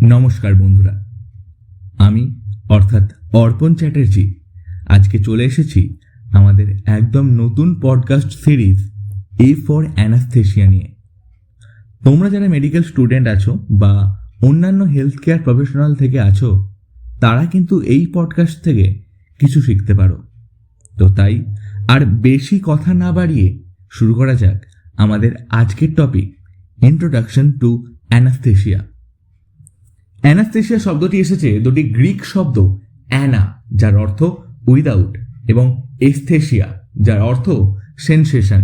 নমস্কার বন্ধুরা, আমি অর্থাৎ অর্পণ চ্যাটার্জি আজকে চলে এসেছি আমাদের একদম নতুন podcast series A for anaesthesia নিয়ে। তোমরা যারা মেডিকেল স্টুডেন্ট আছো বা অন্যান্য হেলথ কেয়ার প্রফেশনাল থেকে আছো, তারা কিন্তু এই পডকাস্ট থেকে কিছু শিখতে পারো। তো তাই আর বেশি কথা না বাড়িয়ে শুরু করা যাক আমাদের আজকের topic, introduction to anaesthesia. Anaesthesia শব্দটি এসেছে দুটি গ্রিক শব্দ, অ্যানা যার অর্থ উইদাউট এবং এস্থেশিয়া যার অর্থ সেনসেশন।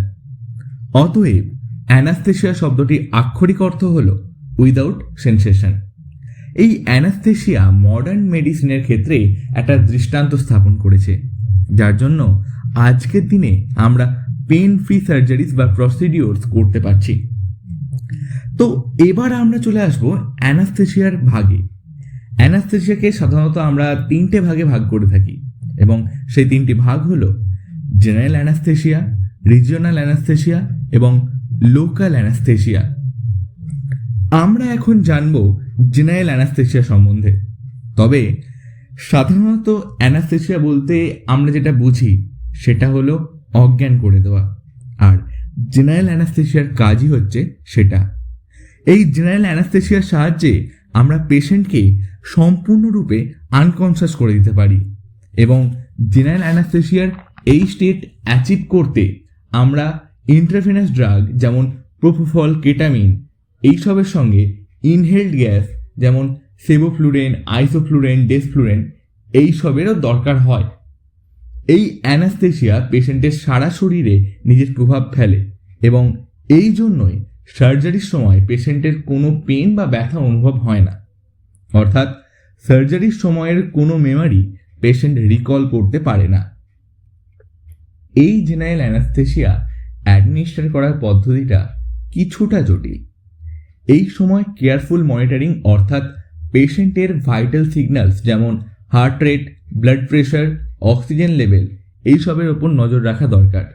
অতএব অ্যানাস্থেশিয়া শব্দটি আক্ষরিক অর্থ হল উইদাউট সেনসেশন। এই অ্যানাস্থেশিয়া মডার্ন মেডিসিনের ক্ষেত্রে একটা দৃষ্টান্ত স্থাপন করেছে, যার জন্য আজকের দিনে আমরা পেন ফ্রি সার্জারিজ বা প্রসিডিওরস করতে পারছি। তো এবার আমরা চলে আসব অ্যানাস্থেশিয়ার ভাগে। অ্যানাস্থেশিয়াকে সাধারণত আমরা তিনটে ভাগে ভাগ করে থাকি এবং সেই তিনটি ভাগ হলো জেনারেল অ্যানাস্থেশিয়া, রিজিওনাল অ্যানাস্থেশিয়া এবং লোকাল অ্যানাস্থেশিয়া। আমরা এখন জানব জেনারেল অ্যানাস্থেশিয়া সম্বন্ধে। তবে সাধারণত অ্যানাস্থেশিয়া বলতে আমরা যেটা বুঝি সেটা হলো অজ্ঞান করে দেওয়া, আর জেনারেল অ্যানাস্থেশিয়ার কাজই হচ্ছে সেটা। এই জেনারেল অ্যানাস্থেশিয়ার সাহায্যে আমরা পেশেন্টকে সম্পূর্ণরূপে আনকনশাস করে দিতে পারি এবং জেনারেল অ্যানাস্থেশিয়ার এই স্টেট অ্যাচিভ করতে আমরা ইন্ট্রাভেনাস ড্রাগ যেমন প্রোপোফল, কেটামিন এইসবের সঙ্গে ইনহেলড গ্যাস যেমন সেভোফ্লুরেন, আইসোফ্লুরেন, ডেসফ্লুরেন এইসবেরও দরকার হয়। এই অ্যানাস্থেশিয়া পেশেন্টের সারা শরীরে নিজের প্রভাব ফেলে এবং এই জন্যই সার্জারির সময় পেশেন্টের কোনো পেন বা ব্যথা অনুভব হয় না, অর্থাৎ সার্জারির সময়ের কোনো মেমোরি পেশেন্ট রিকল করতে পারে না। এই জেনারেল অ্যানাস্থেশিয়া অ্যাডমিনিস্টার করার পদ্ধতিটা কিছুটা জটিল। এই সময় কেয়ারফুল মনিটরিং অর্থাৎ পেশেন্টের ভাইটাল সিগন্যালস যেমন heart rate, blood pressure, oxygen level এইসবের ওপর নজর রাখা দরকার।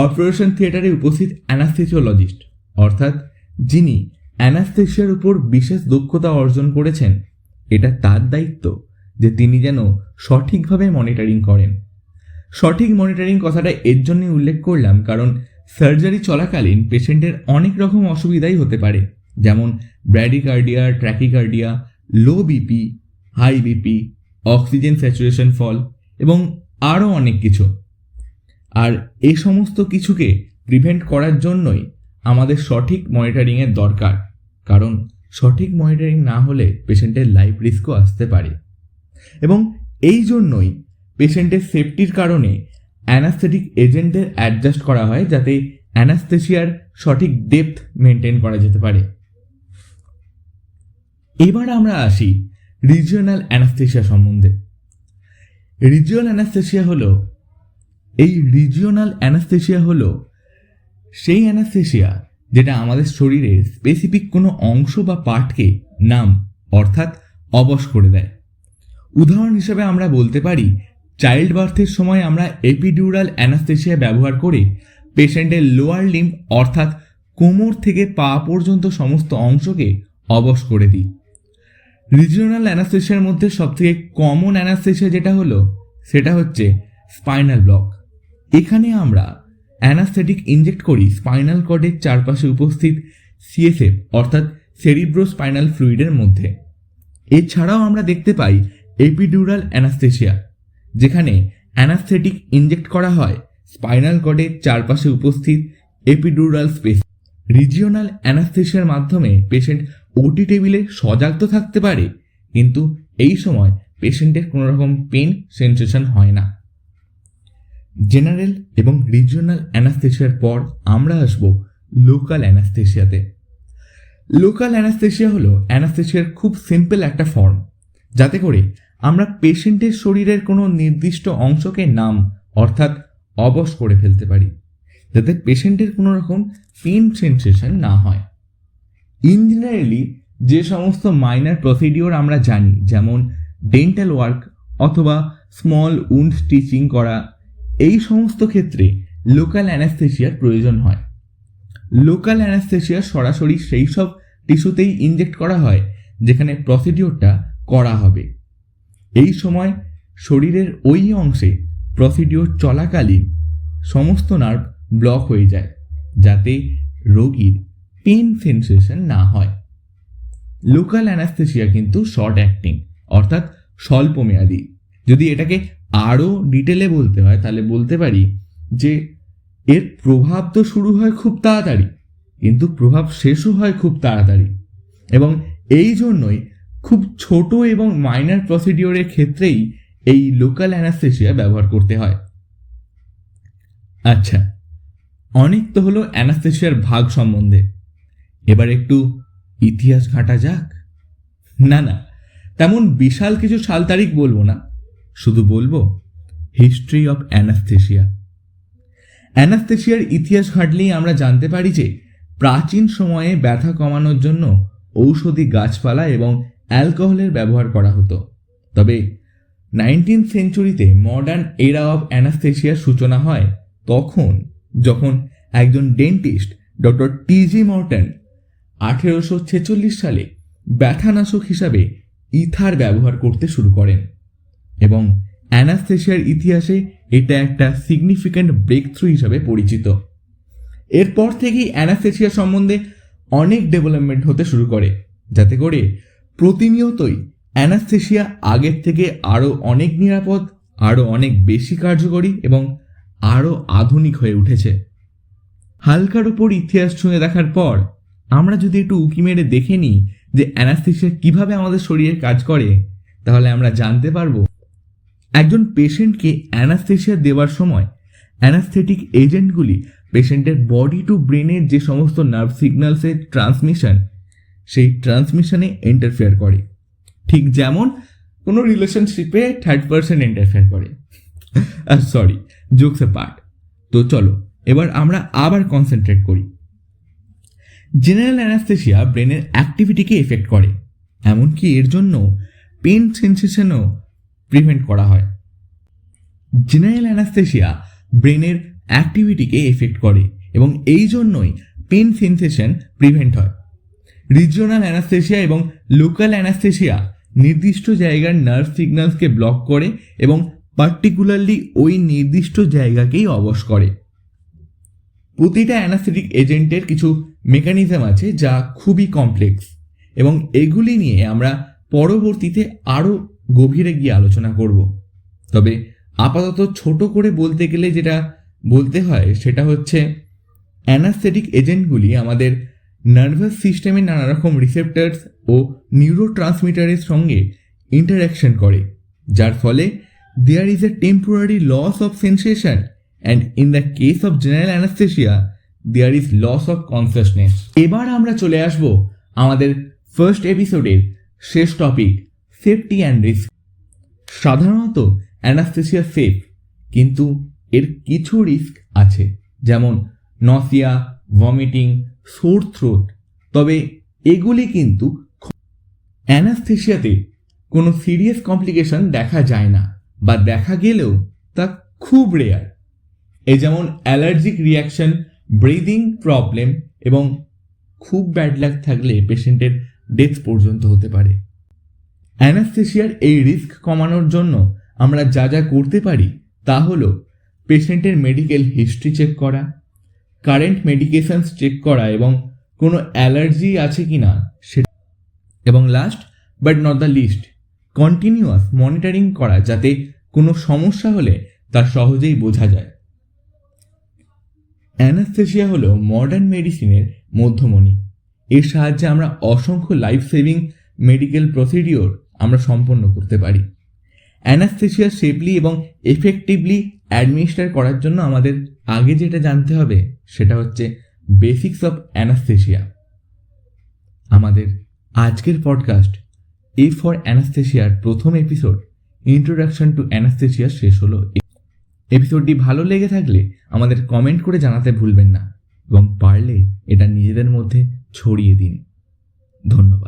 অপারেশন থিয়েটারে উপস্থিত অ্যানাস্থেসিওলজিস্ট অর্থাৎ যিনি অ্যানাস্থেশিয়ার উপর বিশেষ দক্ষতা অর্জন করেছেন, এটা তার দায়িত্ব যে তিনি যেন সঠিকভাবে মনিটরিং করেন। সঠিক মনিটরিং কথাটা এর জন্যই উল্লেখ করলাম কারণ সার্জারি চলাকালীন পেশেন্টের অনেক রকম অসুবিধাই হতে পারে, যেমন bradycardia, tachycardia, low BP, high BP, oxygen saturation fall এবং আরও অনেক কিছু। আর এই সমস্ত কিছুকে প্রিভেন্ট করার জন্যই আমাদের সঠিক মনিটরিংয়ের দরকার, কারণ সঠিক মনিটরিং না হলে পেশেন্টের লাইফ রিস্কও আসতে পারে এবং এই জন্যই পেশেন্টের সেফটির কারণে অ্যানাস্থেটিক এজেন্টদের অ্যাডজাস্ট করা হয় যাতে অ্যানাস্থেশিয়ার সঠিক ডেপথ মেনটেন করা যেতে পারে। এবার আমরা আসি রিজিওনাল অ্যানাস্থেশিয়া সম্বন্ধে। রিজিওনাল অ্যানাস্থেশিয়া হলো সেই অ্যানাস্থেশিয়া যেটা আমাদের শরীরের স্পেসিফিক কোনো অংশ বা পার্টকে নাম অর্থাৎ অবশ করে দেয়। উদাহরণ হিসেবে আমরা বলতে পারি চাইল্ড বার্থের সময় আমরা এপিডিউরাল অ্যানাস্থেশিয়া ব্যবহার করে পেশেন্টের লোয়ার লিম্ব অর্থাৎ কোমর থেকে পা পর্যন্ত সমস্ত অংশকে অবশ করে দিই। রিজিওনাল অ্যানাস্থেশিয়ার মধ্যে সবথেকে কমন অ্যানাস্থেশিয়া যেটা হলো সেটা হচ্ছে স্পাইনাল ব্লক। এখানে আমরা অ্যানাস্থেটিক ইনজেক্ট করি স্পাইনাল কর্ডের চারপাশে উপস্থিত সিএসএফ অর্থাৎ সেরিব্রোস্পাইনাল ফ্লুইডের মধ্যে। এছাড়াও আমরা দেখতে পাই এপিডিউরাল অ্যানাস্থেশিয়া, যেখানে অ্যানাস্থেটিক ইনজেক্ট করা হয় স্পাইনাল কর্ডের চারপাশে উপস্থিত এপিডিউরাল স্পেস। রিজিওনাল অ্যানাস্থেশিয়ার মাধ্যমে পেশেন্ট ওটি টেবিলে সজাগ তো থাকতে পারে, কিন্তু এই সময় পেশেন্টের কোনো রকম পেন সেন্সেশন হয় না। জেনারেল এবং রিজিওনাল অ্যানাস্থেশিয়ার পর আমরা আসব লোকাল অ্যানাস্থেশিয়াতে। লোকাল অ্যানাস্থেশিয়া হলো অ্যানাস্থেশিয়ার খুব সিম্পল একটা ফর্ম, যাতে করে আমরা পেশেন্টের শরীরের কোনো নির্দিষ্ট অংশকে নাম অর্থাৎ অবশ করে ফেলতে পারি, যাতে পেশেন্টের কোনো রকম পেন সেন্সেশন না হয়। ইন জেনারেলি যে সমস্ত মাইনার প্রসিডিওর আমরা জানি, যেমন ডেন্টাল ওয়ার্ক অথবা স্মল উন্ড স্টিচিং করা, এই সমস্ত ক্ষেত্রে লোকাল অ্যানাস্থেশিয়ার প্রয়োজন হয়। লোকাল অ্যানাস্থেশিয়া সরাসরি সেই সব টিস্যুতেই ইনজেক্ট করা হয় যেখানে প্রসিডিওরটা করা হবে। এই সময় শরীরের ওই অংশে প্রসিডিওর চলাকালীন সমস্ত নার্ভ ব্লক হয়ে যায়, যাতে রোগীর পেন সেন্সেশন না হয়। লোকাল অ্যানাস্থেসিয়া কিন্তু শর্ট অ্যাক্টিং, অর্থাৎ স্বল্পমেয়াদী। যদি এটাকে আরও ডিটেলে বলতে হয় তাহলে বলতে পারি যে এর প্রভাব তো শুরু হয় খুব তাড়াতাড়ি, কিন্তু প্রভাব শেষও হয় খুব তাড়াতাড়ি, এবং এই জন্যই খুব ছোট এবং মাইনর প্রসিডিওরের ক্ষেত্রেই এই লোকাল অ্যানাস্থেসিয়া ব্যবহার করতে হয়। আচ্ছা, অনেক তো হলো অ্যানাস্থেসিয়ার ভাগ সম্বন্ধে, এবার একটু ইতিহাস ঘাঁটা যাক। না, তেমন বিশাল কিছু সাল তারিখ বলবো না, শুধু বলবো হিস্ট্রি অফ অ্যানাস্থেসিয়া। অ্যানাস্থেসিয়ার ইতিহাস ঘাঁটলেই আমরা জানতে পারি যে প্রাচীন সময়ে ব্যথা কমানোর জন্য ঔষধি গাছপালা এবং অ্যালকোহলের ব্যবহার করা হতো। তবে 19th সেঞ্চুরিতে মডার্ন এরা অফ অ্যানাস্থেসিয়ার সূচনা হয় যখন একজন ডেন্টিস্ট ডক্টর টি.জি. মর্টন 1846 সালে ব্যথানাশক হিসাবে ইথার ব্যবহার করতে শুরু করেন, এবং অ্যানাস্থেসিয়ার ইতিহাসে এটা একটা সিগনিফিক্যান্ট ব্রেক থ্রু হিসাবে পরিচিত। এরপর থেকেই অ্যানাস্থেসিয়া সম্বন্ধে অনেক ডেভেলপমেন্ট হতে শুরু করে, যাতে করে প্রতিনিয়তই অ্যানাস্থেসিয়া আগের থেকে আরও অনেক নিরাপদ, আরও অনেক বেশি কার্যকরী এবং আরও আধুনিক হয়ে উঠেছে। হালকার ওপর ইতিহাস ছুঁয়ে দেখার পর আমরা যদি একটু উঁকি মেরে দেখে নিই যে অ্যানাস্থেসিয়া কিভাবে আমাদের শরীরে কাজ করে, তাহলে আমরা জানতে পারবো একজন পেশেন্টকে অ্যানাস্থেসিয়া দেওয়ার সময় অ্যানাস্থেটিক এজেন্টগুলি পেশেন্টের বডি টু ব্রেনের যে সমস্ত নার্ভ সিগন্যালসের ট্রান্সমিশন, সেই ট্রান্সমিশনে ইন্টারফেয়ার করে, ঠিক যেমন কোনো রিলেশনশিপে থার্ড পার্সন ইন্টারফেয়ার করে। Sorry, jokes apart. তো চলো এবার আমরা আবার কনসেন্ট্রেট করি। জেনারেল অ্যানাস্থেসিয়া ব্রেনের অ্যাক্টিভিটিকে এফেক্ট করে, এমনকি এর জন্য পেন সেন্সেশনও প্রিভেন্ট করা হয়। জেনারেল অ্যানাস্থেসিয়া ব্রেনের অ্যাক্টিভিটিকে এফেক্ট করে এবং এই জন্যই পেন সেন্সেশন প্রিভেন্ট হয়। রিজিওনাল অ্যানাস্থেসিয়া এবং লোকাল অ্যানাস্থেসিয়া নির্দিষ্ট জায়গার নার্ভ সিগন্যালসকে ব্লক করে এবং পার্টিকুলারলি ওই নির্দিষ্ট জায়গাকেই অবশ করে। প্রতিটা অ্যানাস্থেটিক এজেন্টের কিছু মেকানিজম আছে যা খুবই কমপ্লেক্স, এবং এগুলি নিয়ে আমরা পরবর্তীতে আরও গভীরে গিয়ে আলোচনা করব। তবে আপাতত ছোট করে বলতে গেলে যেটা বলতে হয় সেটা হচ্ছে অ্যানাস্থেটিক এজেন্টগুলি আমাদের নার্ভাস সিস্টেমের নানা রকম রিসেপ্টরস ও নিউরোট্রান্সমিটারের সঙ্গে ইন্টারাকশন করে, যার ফলে there is a temporary loss of sensation, and in the case of general anaesthesia there is loss of consciousness. এবার আমরা চলে আসব আমাদের ফার্স্ট এপিসোডের শেষ টপিক, সেফটি অ্যান্ড রিস্ক। সাধারণত অ্যানাস্থেসিয়া সেফ, কিন্তু এর কিছু রিস্ক আছে, যেমন নসিয়া, ভমিটিং, সোর থ্রোট। তবে এগুলি কিন্তু অ্যানাস্থেসিয়াতে কোনো সিরিয়াস কমপ্লিকেশন দেখা যায় না, বা দেখা গেলেও তা খুব রেয়ার। এই যেমন অ্যালার্জিক রিয়াকশন, ব্রিদিং প্রবলেম, এবং খুব ব্যাড লাক থাকলে পেশেন্টের ডেথ পর্যন্ত হতে পারে। অ্যানাস্থেসিয়ার এই রিস্ক কমানোর জন্য আমরা যা করতে পারি তা হলো পেশেন্টের মেডিকেল হিস্ট্রি চেক করা, কারেন্ট মেডিকেশনস চেক করা এবং কোনো অ্যালার্জি আছে কি না সেটা, এবং last but not the least continuous monitoring করা, যাতে কোনো সমস্যা হলে তা সহজেই বোঝা যায়। অ্যানাস্থেসিয়া হলো মডার্ন মেডিসিনের মধ্যমণি। এর সাহায্যে আমরা অসংখ্য লাইফ সেভিং মেডিকেল প্রসিডিওর আমরা সম্পন্ন করতে পারি। অ্যানাস্থেসিয়া সেফলি এবং এফেক্টিভলি অ্যাডমিনিস্টার করার জন্য আমাদের আগে যেটা জানতে হবে সেটা হচ্ছে বেসিক্স অফ অ্যানাস্থেসিয়া। আমাদের আজকের পডকাস্ট এ ফর অ্যানাস্থেসিয়ার প্রথম এপিসোড ইন্ট্রোডাকশন টু অ্যানাস্থেসিয়া শেষ হলো। এপিসোডটি ভালো লেগে থাকলে আমাদের কমেন্ট করে জানাতে ভুলবেন না, এবং পারলে এটা নিজেদের মধ্যে ছড়িয়ে দিন। ধন্যবাদ।